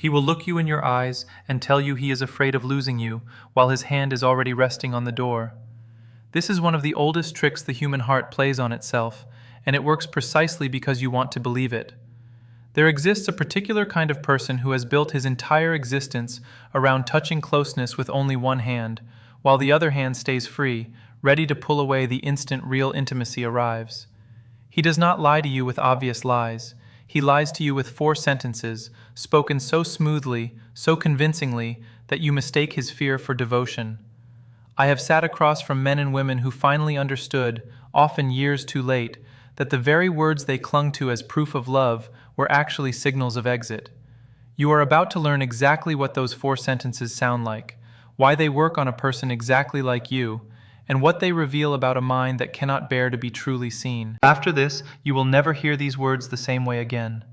He will look you in your eyes and tell you he is afraid of losing you, while his hand is already resting on the door. This is one of the oldest tricks the human heart plays on itself, and it works precisely because you want to believe it. There exists a particular kind of person who has built his entire existence around touching closeness with only one hand, while the other hand stays free, ready to pull away the instant real intimacy arrives. He does not lie to you with obvious lies. He lies to you with 4 sentences, spoken so smoothly, so convincingly, that you mistake his fear for devotion. I have sat across from men and women who finally understood, often years too late, that the very words they clung to as proof of love were actually signals of exit. You are about to learn exactly what those 4 sentences sound like, why they work on a person exactly like you, and what they reveal about a mind that cannot bear to be truly seen. After this, you will never hear these words the same way again.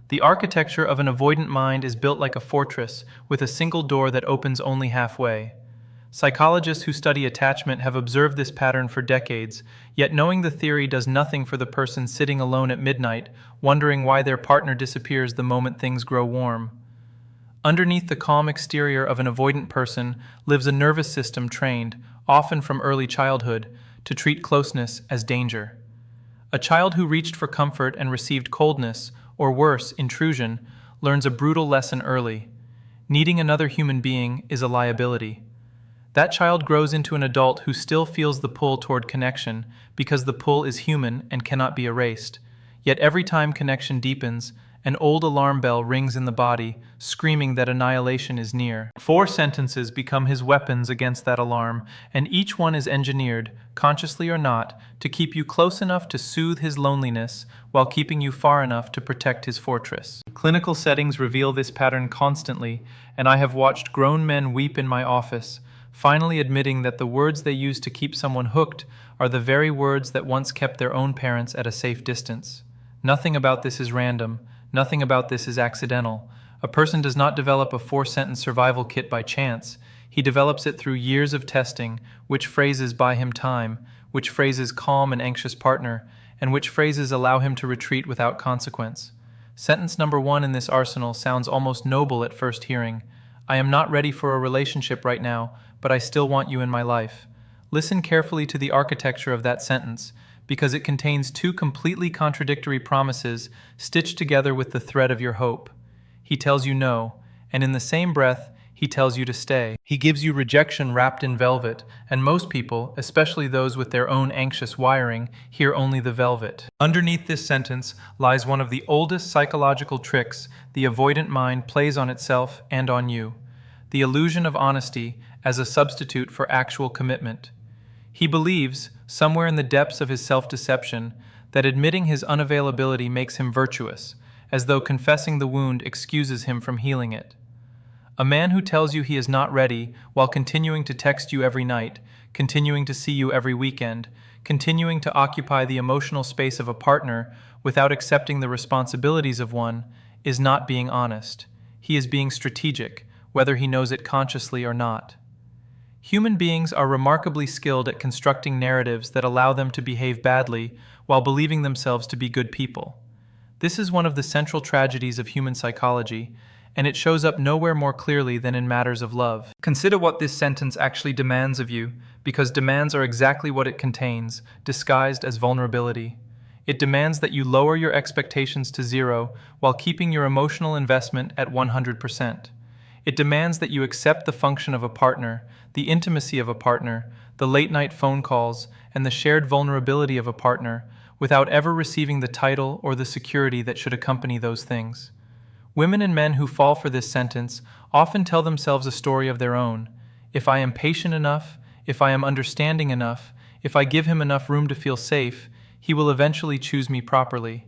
The architecture of an avoidant mind is built like a fortress, with a single door that opens only halfway. Psychologists who study attachment have observed this pattern for decades, yet knowing the theory does nothing for the person sitting alone at midnight, wondering why their partner disappears the moment things grow warm. Underneath the calm exterior of an avoidant person lives a nervous system trained, often from early childhood, to treat closeness as danger. A child who reached for comfort and received coldness, or worse, intrusion, learns a brutal lesson early. Needing another human being is a liability. That child grows into an adult who still feels the pull toward connection because the pull is human and cannot be erased. Yet every time connection deepens, an old alarm bell rings in the body, screaming that annihilation is near. 4 sentences become his weapons against that alarm, and each one is engineered, consciously or not, to keep you close enough to soothe his loneliness while keeping you far enough to protect his fortress. Clinical settings reveal this pattern constantly, and I have watched grown men weep in my office, finally admitting that the words they use to keep someone hooked are the very words that once kept their own parents at a safe distance. Nothing about this is random. Nothing about this is accidental. A person does not develop a 4-sentence survival kit by chance. He develops it through years of testing, which phrases buy him time, which phrases calm an anxious partner, and which phrases allow him to retreat without consequence. Sentence number 1 in this arsenal sounds almost noble at first hearing. I am not ready for a relationship right now, but I still want you in my life. Listen carefully to the architecture of that sentence, because it contains 2 completely contradictory promises stitched together with the thread of your hope. He tells you no, and in the same breath, he tells you to stay. He gives you rejection wrapped in velvet, and most people, especially those with their own anxious wiring, hear only the velvet. Underneath this sentence lies one of the oldest psychological tricks the avoidant mind plays on itself and on you: the illusion of honesty as a substitute for actual commitment. He believes, somewhere in the depths of his self-deception, that admitting his unavailability makes him virtuous, as though confessing the wound excuses him from healing it. A man who tells you he is not ready while continuing to text you every night, continuing to see you every weekend, continuing to occupy the emotional space of a partner without accepting the responsibilities of one, is not being honest. He is being strategic, whether he knows it consciously or not. Human beings are remarkably skilled at constructing narratives that allow them to behave badly while believing themselves to be good people. This is one of the central tragedies of human psychology, and it shows up nowhere more clearly than in matters of love. Consider what this sentence actually demands of you, because demands are exactly what it contains, disguised as vulnerability. It demands that you lower your expectations to 0 while keeping your emotional investment at 100%. It demands that you accept the function of a partner, the intimacy of a partner, the late-night phone calls, and the shared vulnerability of a partner, without ever receiving the title or the security that should accompany those things. Women and men who fall for this sentence often tell themselves a story of their own. If I am patient enough, if I am understanding enough, if I give him enough room to feel safe, he will eventually choose me properly.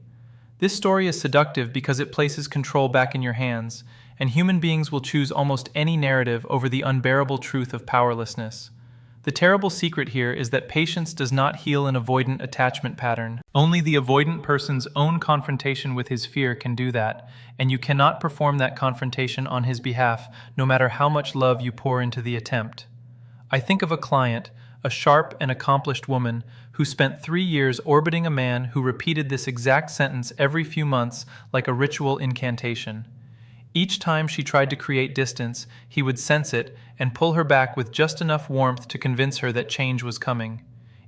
This story is seductive because it places control back in your hands, and human beings will choose almost any narrative over the unbearable truth of powerlessness. The terrible secret here is that patience does not heal an avoidant attachment pattern. Only the avoidant person's own confrontation with his fear can do that, and you cannot perform that confrontation on his behalf, no matter how much love you pour into the attempt. I think of a client, a sharp and accomplished woman, who spent 3 years orbiting a man who repeated this exact sentence every few months like a ritual incantation. Each time she tried to create distance, he would sense it and pull her back with just enough warmth to convince her that change was coming.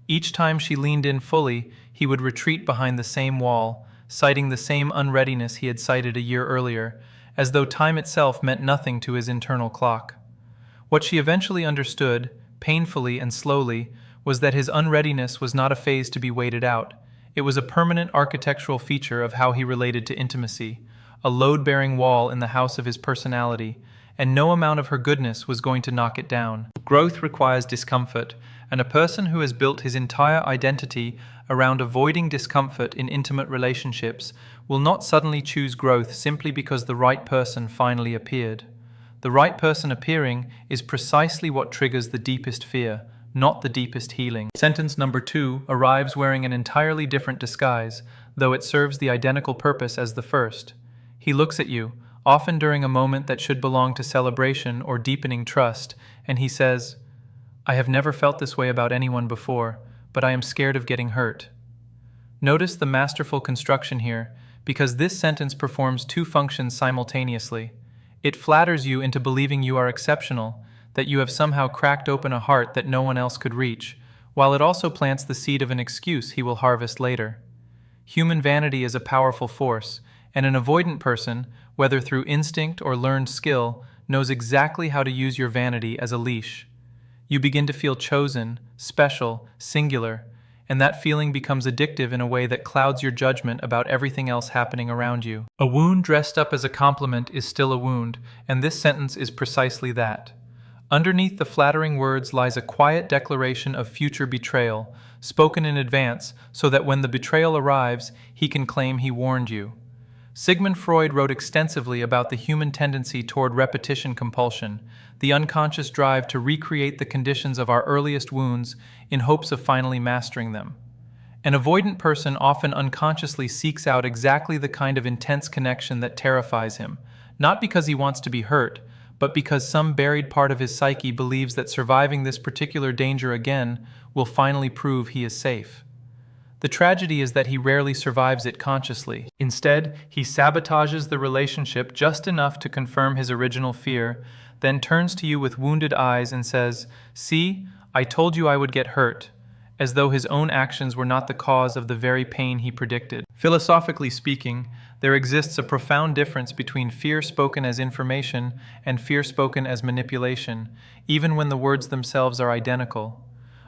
Each time she leaned in fully, he would retreat behind the same wall, citing the same unreadiness he had cited a year earlier, as though time itself meant nothing to his internal clock. What she eventually understood, painfully and slowly, was that his unreadiness was not a phase to be waited out. It was a permanent architectural feature of how he related to intimacy, a load-bearing wall in the house of his personality, and no amount of her goodness was going to knock it down. Growth requires discomfort, and a person who has built his entire identity around avoiding discomfort in intimate relationships will not suddenly choose growth simply because the right person finally appeared. The right person appearing is precisely what triggers the deepest fear, not the deepest healing. Sentence number 2 arrives wearing an entirely different disguise, though it serves the identical purpose as the first. He looks at you, often during a moment that should belong to celebration or deepening trust, and he says, "I have never felt this way about anyone before, but I am scared of getting hurt." Notice the masterful construction here, because this sentence performs two functions simultaneously. It flatters you into believing you are exceptional, that you have somehow cracked open a heart that no one else could reach, while it also plants the seed of an excuse he will harvest later. Human vanity is a powerful force, and an avoidant person, whether through instinct or learned skill, knows exactly how to use your vanity as a leash. You begin to feel chosen, special, singular, and that feeling becomes addictive in a way that clouds your judgment about everything else happening around you. A wound dressed up as a compliment is still a wound, and this sentence is precisely that. Underneath the flattering words lies a quiet declaration of future betrayal, spoken in advance so that when the betrayal arrives, he can claim he warned you. Sigmund Freud wrote extensively about the human tendency toward repetition compulsion, the unconscious drive to recreate the conditions of our earliest wounds in hopes of finally mastering them. An avoidant person often unconsciously seeks out exactly the kind of intense connection that terrifies him, not because he wants to be hurt, but because some buried part of his psyche believes that surviving this particular danger again will finally prove he is safe. The tragedy is that he rarely survives it consciously. Instead, he sabotages the relationship just enough to confirm his original fear, then turns to you with wounded eyes and says, "See, I told you I would get hurt," as though his own actions were not the cause of the very pain he predicted. Philosophically speaking, there exists a profound difference between fear spoken as information and fear spoken as manipulation, even when the words themselves are identical.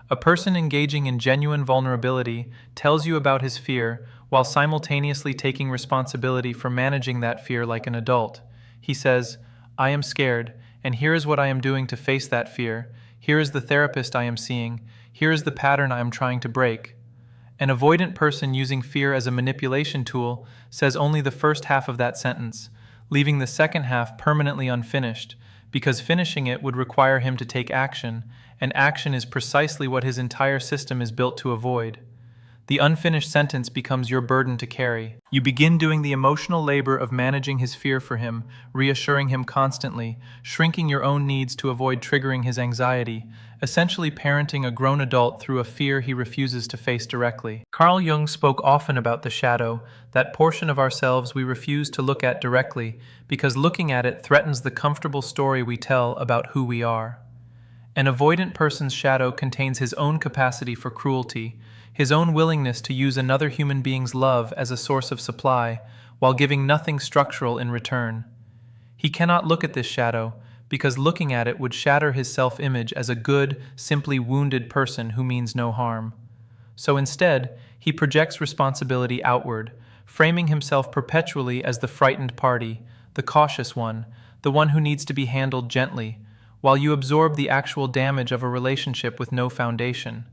A person engaging in genuine vulnerability tells you about his fear while simultaneously taking responsibility for managing that fear like an adult. He says, "I am scared, and here is what I am doing to face that fear. Here is the therapist I am seeing. Here is the pattern I am trying to break." An avoidant person using fear as a manipulation tool says only the first half of that sentence, leaving the second half permanently unfinished, because finishing it would require him to take action, and action is precisely what his entire system is built to avoid. The unfinished sentence becomes your burden to carry. You begin doing the emotional labor of managing his fear for him, reassuring him constantly, shrinking your own needs to avoid triggering his anxiety, essentially parenting a grown adult through a fear he refuses to face directly. Carl Jung spoke often about the shadow, that portion of ourselves we refuse to look at directly, because looking at it threatens the comfortable story we tell about who we are. An avoidant person's shadow contains his own capacity for cruelty, his own willingness to use another human being's love as a source of supply, while giving nothing structural in return. He cannot look at this shadow, because looking at it would shatter his self-image as a good, simply wounded person who means no harm. So instead, he projects responsibility outward, framing himself perpetually as the frightened party, the cautious one, the one who needs to be handled gently, while you absorb the actual damage of a relationship with no foundation.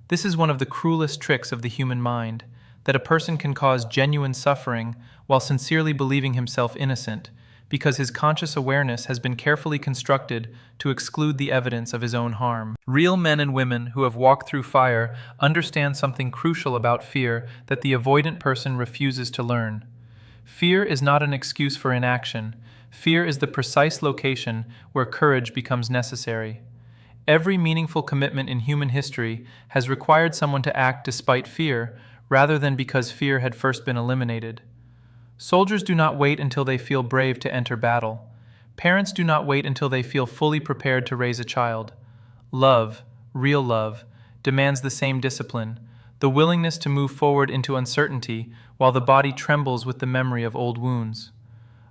This is one of the cruelest tricks of the human mind, that a person can cause genuine suffering while sincerely believing himself innocent, because his conscious awareness has been carefully constructed to exclude the evidence of his own harm. Real men and women who have walked through fire understand something crucial about fear that the avoidant person refuses to learn. Fear is not an excuse for inaction. Fear is the precise location where courage becomes necessary. Every meaningful commitment in human history has required someone to act despite fear, rather than because fear had first been eliminated. Soldiers do not wait until they feel brave to enter battle. Parents do not wait until they feel fully prepared to raise a child. Love, real love, demands the same discipline, the willingness to move forward into uncertainty while the body trembles with the memory of old wounds.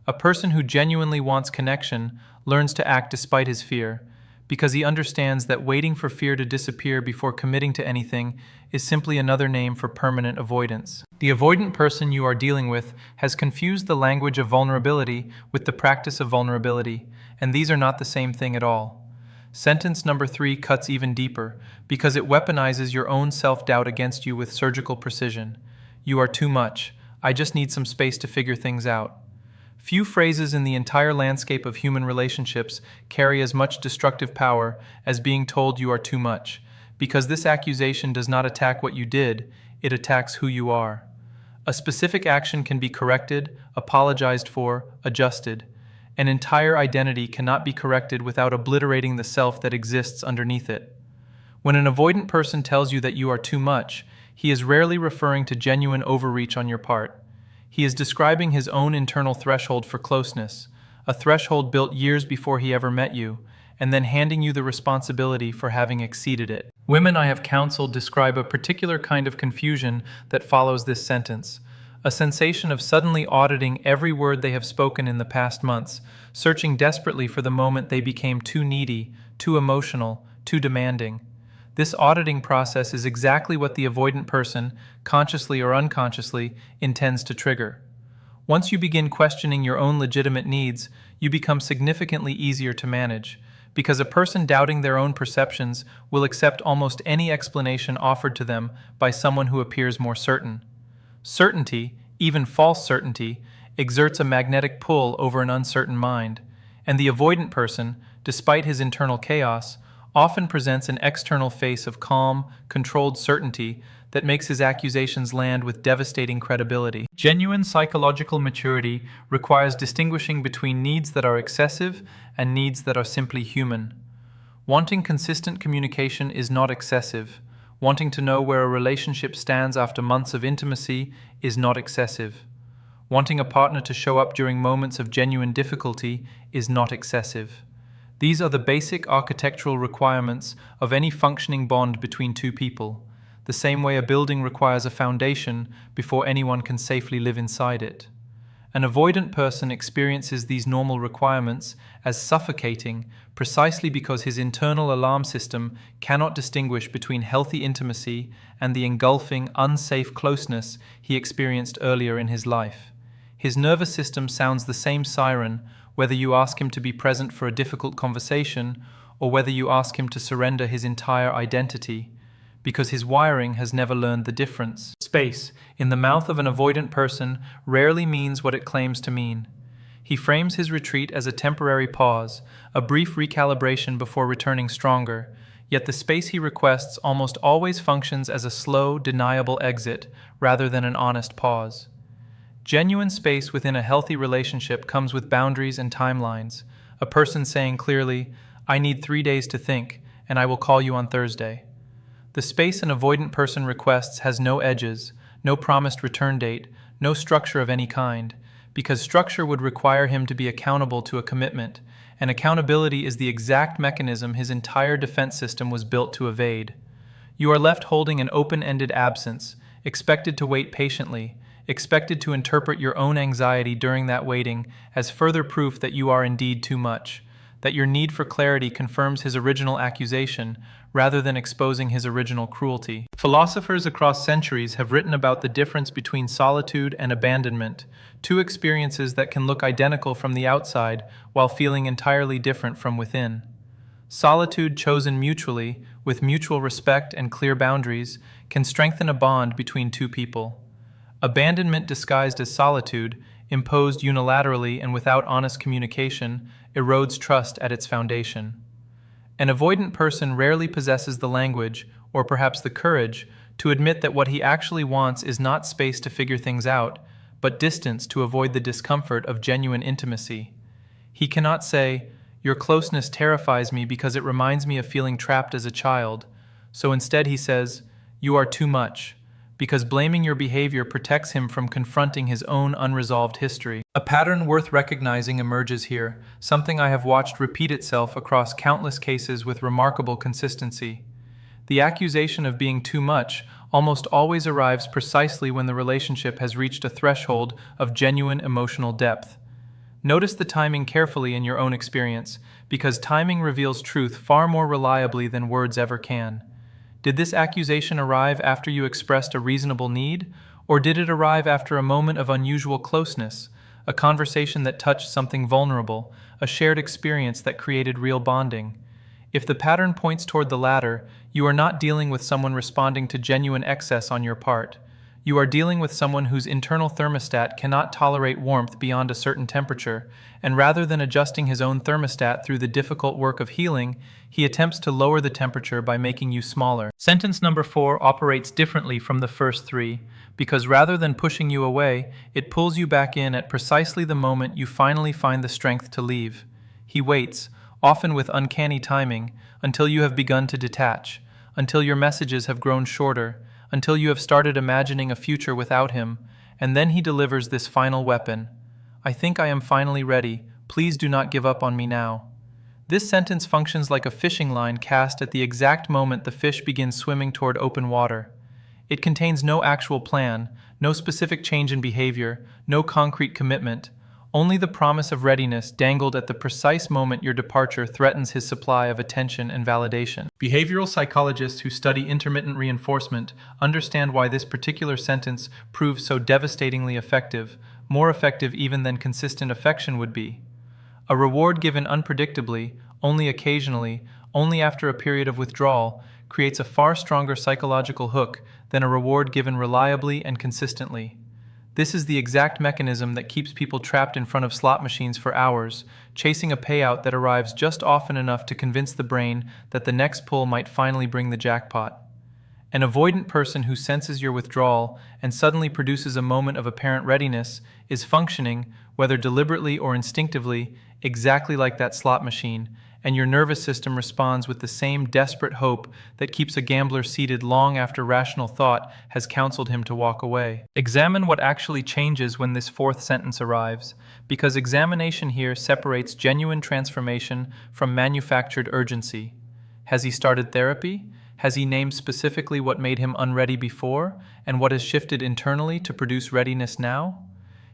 A person who genuinely wants connection learns to act despite his fear, because he understands that waiting for fear to disappear before committing to anything is simply another name for permanent avoidance. The avoidant person you are dealing with has confused the language of vulnerability with the practice of vulnerability, and these are not the same thing at all. Sentence number 3 cuts even deeper, because it weaponizes your own self-doubt against you with surgical precision. You are too much. I just need some space to figure things out. Few phrases in the entire landscape of human relationships carry as much destructive power as being told you are too much, because this accusation does not attack what you did, it attacks who you are. A specific action can be corrected, apologized for, adjusted. An entire identity cannot be corrected without obliterating the self that exists underneath it. When an avoidant person tells you that you are too much, he is rarely referring to genuine overreach on your part. He is describing his own internal threshold for closeness, a threshold built years before he ever met you, and then handing you the responsibility for having exceeded it. Women I have counseled describe a particular kind of confusion that follows this sentence, a sensation of suddenly auditing every word they have spoken in the past months, searching desperately for the moment they became too needy, too emotional, too demanding. This auditing process is exactly what the avoidant person, consciously or unconsciously, intends to trigger. Once you begin questioning your own legitimate needs, you become significantly easier to manage, because a person doubting their own perceptions will accept almost any explanation offered to them by someone who appears more certain. Certainty, even false certainty, exerts a magnetic pull over an uncertain mind, and the avoidant person, despite his internal chaos, often presents an external face of calm, controlled certainty that makes his accusations land with devastating credibility. Genuine psychological maturity requires distinguishing between needs that are excessive and needs that are simply human. Wanting consistent communication is not excessive. Wanting to know where a relationship stands after months of intimacy is not excessive. Wanting a partner to show up during moments of genuine difficulty is not excessive. These are the basic architectural requirements of any functioning bond between two people, the same way a building requires a foundation before anyone can safely live inside it. An avoidant person experiences these normal requirements as suffocating precisely because his internal alarm system cannot distinguish between healthy intimacy and the engulfing, unsafe closeness he experienced earlier in his life. His nervous system sounds the same siren whether you ask him to be present for a difficult conversation or whether you ask him to surrender his entire identity, because his wiring has never learned the difference. Space, in the mouth of an avoidant person, rarely means what it claims to mean. He frames his retreat as a temporary pause, a brief recalibration before returning stronger, yet the space he requests almost always functions as a slow, deniable exit rather than an honest pause. Genuine space within a healthy relationship comes with boundaries and timelines, a person saying clearly, "I need 3 days to think, and I will call you on Thursday." The space an avoidant person requests has no edges, no promised return date, no structure of any kind, because structure would require him to be accountable to a commitment, and accountability is the exact mechanism his entire defense system was built to evade. You are left holding an open-ended absence, expected to wait patiently, expected to interpret your own anxiety during that waiting as further proof that you are indeed too much, that your need for clarity confirms his original accusation rather than exposing his original cruelty. Philosophers across centuries have written about the difference between solitude and abandonment, two experiences that can look identical from the outside while feeling entirely different from within. Solitude chosen mutually, with mutual respect and clear boundaries, can strengthen a bond between two people. Abandonment disguised as solitude, imposed unilaterally and without honest communication, erodes trust at its foundation. An avoidant person rarely possesses the language, or perhaps the courage, to admit that what he actually wants is not space to figure things out, but distance to avoid the discomfort of genuine intimacy. He cannot say, "Your closeness terrifies me because it reminds me of feeling trapped as a child," so instead he says, "You are too much," because blaming your behavior protects him from confronting his own unresolved history. A pattern worth recognizing emerges here, something I have watched repeat itself across countless cases with remarkable consistency. The accusation of being too much almost always arrives precisely when the relationship has reached a threshold of genuine emotional depth. Notice the timing carefully in your own experience, because timing reveals truth far more reliably than words ever can. Did this accusation arrive after you expressed a reasonable need, or did it arrive after a moment of unusual closeness, a conversation that touched something vulnerable, a shared experience that created real bonding? If the pattern points toward the latter, you are not dealing with someone responding to genuine excess on your part. You are dealing with someone whose internal thermostat cannot tolerate warmth beyond a certain temperature, and rather than adjusting his own thermostat through the difficult work of healing, he attempts to lower the temperature by making you smaller. Sentence number 4 operates differently from the first 3, because rather than pushing you away, it pulls you back in at precisely the moment you finally find the strength to leave. He waits, often with uncanny timing, until you have begun to detach, until your messages have grown shorter, until you have started imagining a future without him, and then he delivers this final weapon. I think I am finally ready. Please do not give up on me now. This sentence functions like a fishing line cast at the exact moment the fish begins swimming toward open water. It contains no actual plan, no specific change in behavior, no concrete commitment, only the promise of readiness dangled at the precise moment your departure threatens his supply of attention and validation. Behavioral psychologists who study intermittent reinforcement understand why this particular sentence proves so devastatingly effective, more effective even than consistent affection would be. A reward given unpredictably, only occasionally, only after a period of withdrawal, creates a far stronger psychological hook than a reward given reliably and consistently. This is the exact mechanism that keeps people trapped in front of slot machines for hours, chasing a payout that arrives just often enough to convince the brain that the next pull might finally bring the jackpot. An avoidant person who senses your withdrawal and suddenly produces a moment of apparent readiness is functioning, whether deliberately or instinctively, exactly like that slot machine, and your nervous system responds with the same desperate hope that keeps a gambler seated long after rational thought has counseled him to walk away. Examine what actually changes when this 4th sentence arrives, because examination here separates genuine transformation from manufactured urgency. Has he started therapy? Has he named specifically what made him unready before, and what has shifted internally to produce readiness now?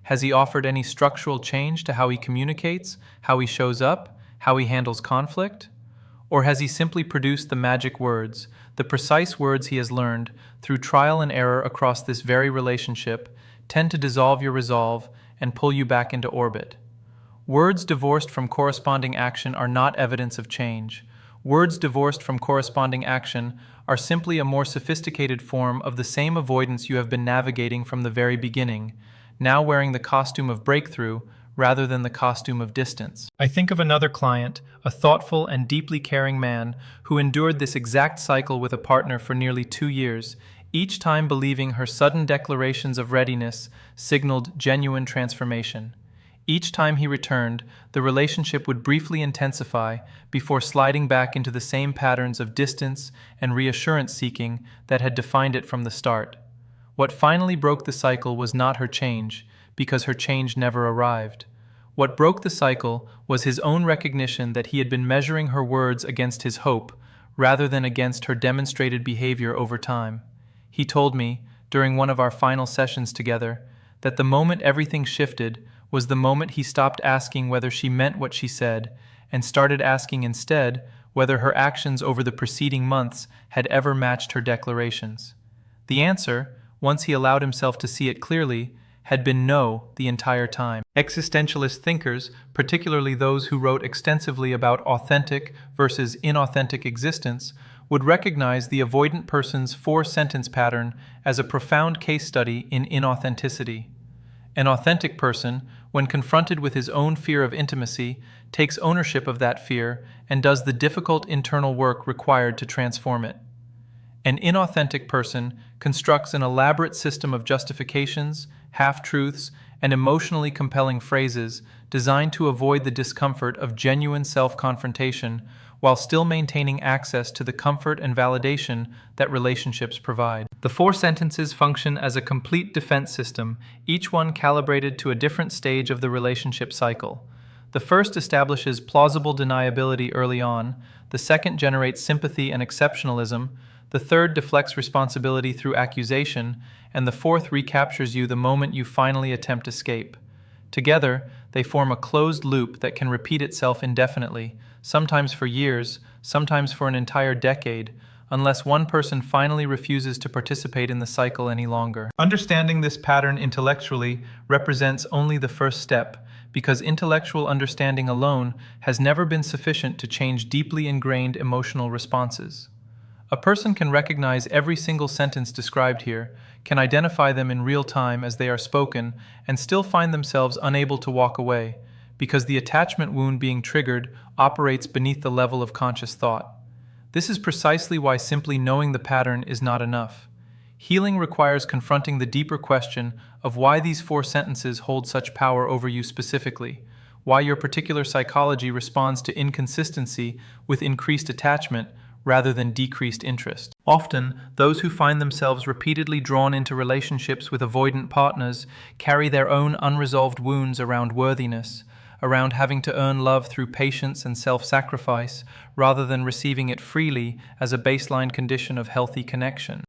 Has he offered any structural change to how he communicates, how he shows up, how he handles conflict? Or has he simply produced the magic words, the precise words he has learned, through trial and error across this very relationship, tend to dissolve your resolve and pull you back into orbit? Words divorced from corresponding action are not evidence of change. Words divorced from corresponding action are simply a more sophisticated form of the same avoidance you have been navigating from the very beginning, now wearing the costume of breakthrough rather than the costume of distance. I think of another client, a thoughtful and deeply caring man who endured this exact cycle with a partner for nearly 2 years, each time believing her sudden declarations of readiness signaled genuine transformation. Each time he returned, the relationship would briefly intensify before sliding back into the same patterns of distance and reassurance seeking that had defined it from the start. What finally broke the cycle was not her change, because her change never arrived. What broke the cycle was his own recognition that he had been measuring her words against his hope, rather than against her demonstrated behavior over time. He told me, during one of our final sessions together, that the moment everything shifted was the moment he stopped asking whether she meant what she said, and started asking instead whether her actions over the preceding months had ever matched her declarations. The answer, once he allowed himself to see it clearly, had been no the entire time. Existentialist thinkers, particularly those who wrote extensively about authentic versus inauthentic existence, would recognize the avoidant person's 4-sentence pattern as a profound case study in inauthenticity. An authentic person, when confronted with his own fear of intimacy, takes ownership of that fear and does the difficult internal work required to transform it. An inauthentic person constructs an elaborate system of justifications, half-truths, and emotionally compelling phrases designed to avoid the discomfort of genuine self-confrontation while still maintaining access to the comfort and validation that relationships provide. The four sentences function as a complete defense system, each one calibrated to a different stage of the relationship cycle. The first establishes plausible deniability early on, the second generates sympathy and exceptionalism, the third deflects responsibility through accusation, and the fourth recaptures you the moment you finally attempt escape. Together, they form a closed loop that can repeat itself indefinitely, sometimes for years, sometimes for an entire decade, unless one person finally refuses to participate in the cycle any longer. Understanding this pattern intellectually represents only the first step, because intellectual understanding alone has never been sufficient to change deeply ingrained emotional responses. A person can recognize every single sentence described here, can identify them in real time as they are spoken, and still find themselves unable to walk away, because the attachment wound being triggered operates beneath the level of conscious thought. This is precisely why simply knowing the pattern is not enough. Healing requires confronting the deeper question of why these four sentences hold such power over you specifically, why your particular psychology responds to inconsistency with increased attachment rather than decreased interest. Often, those who find themselves repeatedly drawn into relationships with avoidant partners carry their own unresolved wounds around worthiness, around having to earn love through patience and self-sacrifice, rather than receiving it freely as a baseline condition of healthy connection.